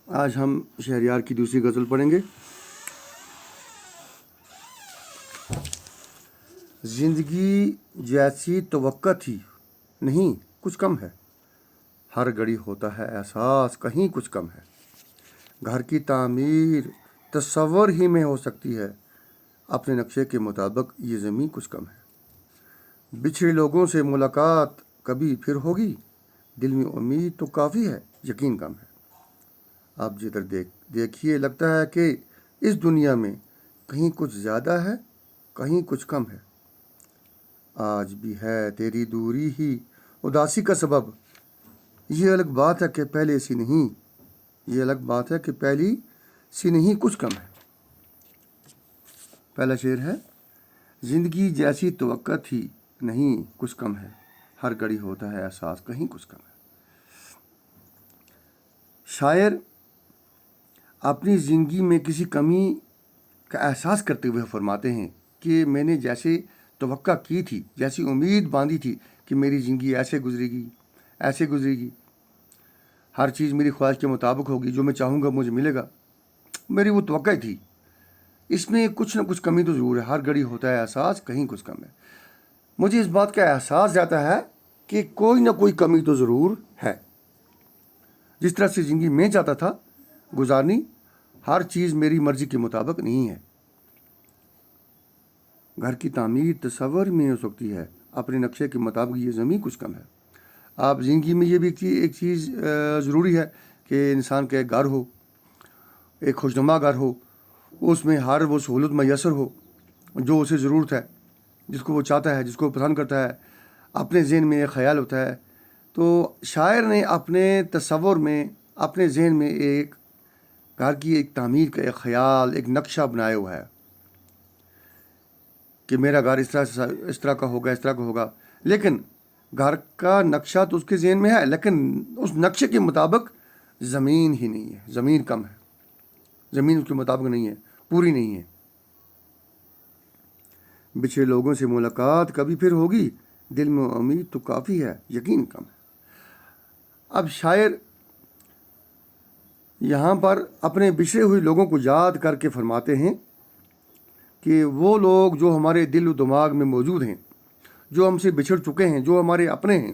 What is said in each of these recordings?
آج ہم شہریار کی دوسری غزل پڑھیں گے۔ زندگی جیسی توقع تھی نہیں کچھ کم ہے، ہر گھڑی ہوتا ہے احساس کہیں کچھ کم ہے۔ گھر کی تعمیر تصور ہی میں ہو سکتی ہے، اپنے نقشے کے مطابق یہ زمین کچھ کم ہے۔ بچھڑے لوگوں سے ملاقات کبھی پھر ہوگی، دل میں امید تو کافی ہے، یقین کم ہے۔ آپ جدھر دیکھیے لگتا ہے کہ اس دنیا میں کہیں کچھ زیادہ ہے، کہیں کچھ کم ہے۔ آج بھی ہے تیری دوری ہی اداسی کا سبب، یہ الگ بات ہے کہ پہلے سی نہیں، یہ الگ بات ہے کہ پہلی سی نہیں کچھ کم ہے۔ پہلا شعر ہے، زندگی جیسی توقع تھی نہیں کچھ کم ہے، ہر گھڑی ہوتا ہے احساس کہیں کچھ کم ہے۔ شاعر اپنی زندگی میں کسی کمی کا احساس کرتے ہوئے فرماتے ہیں کہ میں نے جیسے توقع کی تھی، جیسی امید باندھی تھی کہ میری زندگی ایسے گزرے گی، ہر چیز میری خواہش کے مطابق ہوگی، جو میں چاہوں گا مجھے ملے گا، میری وہ توقع تھی۔ اس میں کچھ نہ کچھ کمی تو ضرور ہے، ہر گھڑی ہوتا ہے احساس کہیں کچھ کم ہے۔ مجھے اس بات کا احساس جاتا ہے کہ کوئی نہ کوئی کمی تو ضرور ہے۔ جس طرح سے زندگی میں چاہتا تھا گزارنی، ہر چیز میری مرضی کے مطابق نہیں ہے۔ گھر کی تعمیر تصور میں ہو سکتی ہے، اپنے نقشے کے مطابق یہ زمین کچھ کم ہے۔ آپ زندگی میں یہ بھی ایک چیز ضروری ہے کہ انسان کا ایک گھر ہو، ایک خوشنما گھر ہو، اس میں ہر وہ سہولت میسر ہو جو اسے ضرورت ہے، جس کو وہ چاہتا ہے، جس کو وہ پسند کرتا ہے، اپنے ذہن میں ایک خیال ہوتا ہے۔ تو شاعر نے اپنے تصور میں، اپنے ذہن میں ایک گھر کی ایک تعمیر کا ایک خیال، ایک نقشہ بنایا ہوا ہے کہ میرا گھر اس طرح کا ہوگا، لیکن گھر کا نقشہ تو اس کے ذہن میں ہے، لیکن اس نقشے کے مطابق زمین ہی نہیں ہے، زمین کم ہے، زمین اس کے مطابق نہیں ہے، پوری نہیں ہے۔ بچھڑے لوگوں سے ملاقات کبھی پھر ہوگی، دل میں امید تو کافی ہے، یقین کم ہے۔ اب شاعر یہاں پر اپنے بچھڑے ہوئے لوگوں کو یاد کر کے فرماتے ہیں کہ وہ لوگ جو ہمارے دل و دماغ میں موجود ہیں، جو ہم سے بچھڑ چکے ہیں، جو ہمارے اپنے ہیں،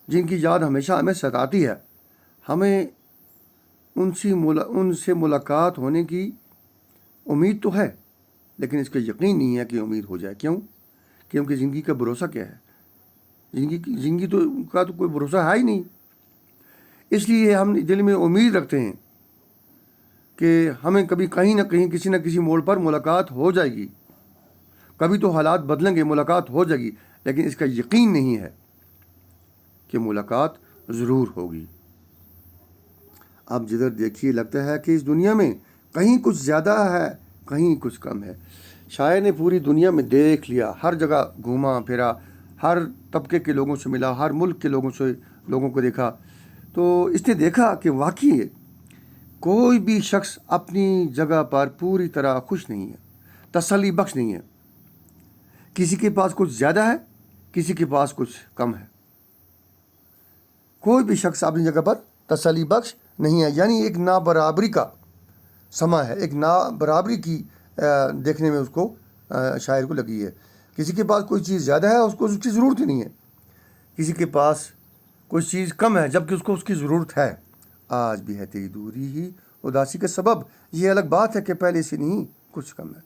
جن کی یاد ہمیشہ ہمیں ستاتی ہے، ہمیں ان سے ملاقات ہونے کی امید تو ہے، لیکن اس کا یقین نہیں ہے کہ امید ہو جائے۔ کیوں؟ کیونکہ زندگی کا بھروسہ کیا ہے؟ زندگی کا تو کوئی بھروسہ ہے ہی نہیں۔ اس لیے ہم دل میں امید رکھتے ہیں کہ ہمیں کبھی کہیں نہ کہیں کسی نہ کسی موڑ پر ملاقات ہو جائے گی، کبھی تو حالات بدلیں گے، ملاقات ہو جائے گی، لیکن اس کا یقین نہیں ہے کہ ملاقات ضرور ہوگی۔ اب جدھر دیکھیے لگتا ہے کہ اس دنیا میں کہیں کچھ زیادہ ہے، کہیں کچھ کم ہے۔ شاعر نے پوری دنیا میں دیکھ لیا، ہر جگہ گھوما پھرا، ہر طبقے کے لوگوں سے ملا، ہر ملک کے لوگوں کو دیکھا، تو اس نے دیکھا کہ واقعی کوئی بھی شخص اپنی جگہ پر پوری طرح خوش نہیں ہے، تسلی بخش نہیں ہے۔ کسی کے پاس کچھ زیادہ ہے، کسی کے پاس کچھ کم ہے۔ کوئی بھی شخص اپنی جگہ پر تسلی بخش نہیں ہے، یعنی ایک نابرابری کا سما ہے، ایک نابرابری کی دیکھنے میں اس کو شاعر کو لگی ہے۔ کسی کے پاس کوئی چیز زیادہ ہے، اس کو اس کی ضرورت ہی نہیں ہے، کسی کے پاس کوئی چیز کم ہے جبکہ اس کو اس کی ضرورت ہے۔ آج بھی ہے تیری دوری ہی اداسی کا سبب، یہ الگ بات ہے کہ پہلے سے نہیں کچھ کم ہے۔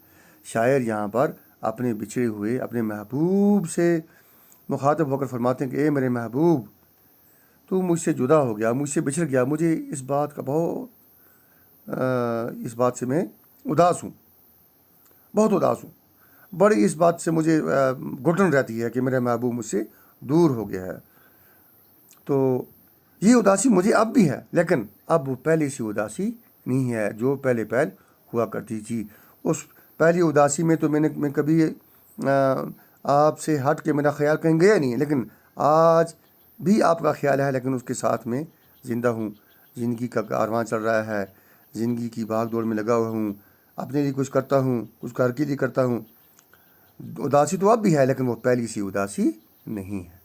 شاعر یہاں پر اپنے بچھڑے ہوئے اپنے محبوب سے مخاطب ہو کر فرماتے ہیں کہ اے میرے محبوب، تو مجھ سے جدا ہو گیا، مجھ سے بچھڑ گیا، مجھے اس بات سے میں اداس ہوں، بہت اداس ہوں، بڑی اس بات سے مجھے گھٹن رہتی ہے کہ میرا محبوب مجھ سے دور ہو گیا ہے۔ تو یہ اداسی مجھے اب بھی ہے، لیکن اب وہ پہلے سی اداسی نہیں ہے جو پہلے ہوا کرتی تھی۔ اس پہلی اداسی میں تو میں کبھی آپ سے ہٹ کے میرا خیال کہیں گیا نہیں ہے، لیکن آج بھی آپ کا خیال ہے، لیکن اس کے ساتھ میں زندہ ہوں، زندگی کا کارواں چل رہا ہے، زندگی کی بھاگ دوڑ میں لگا ہوا ہوں، اپنے لیے کچھ کرتا ہوں، کچھ گھر کے لیے کرتا ہوں۔ اداسی تو اب بھی ہے، لیکن وہ پہلی سی اداسی نہیں ہے۔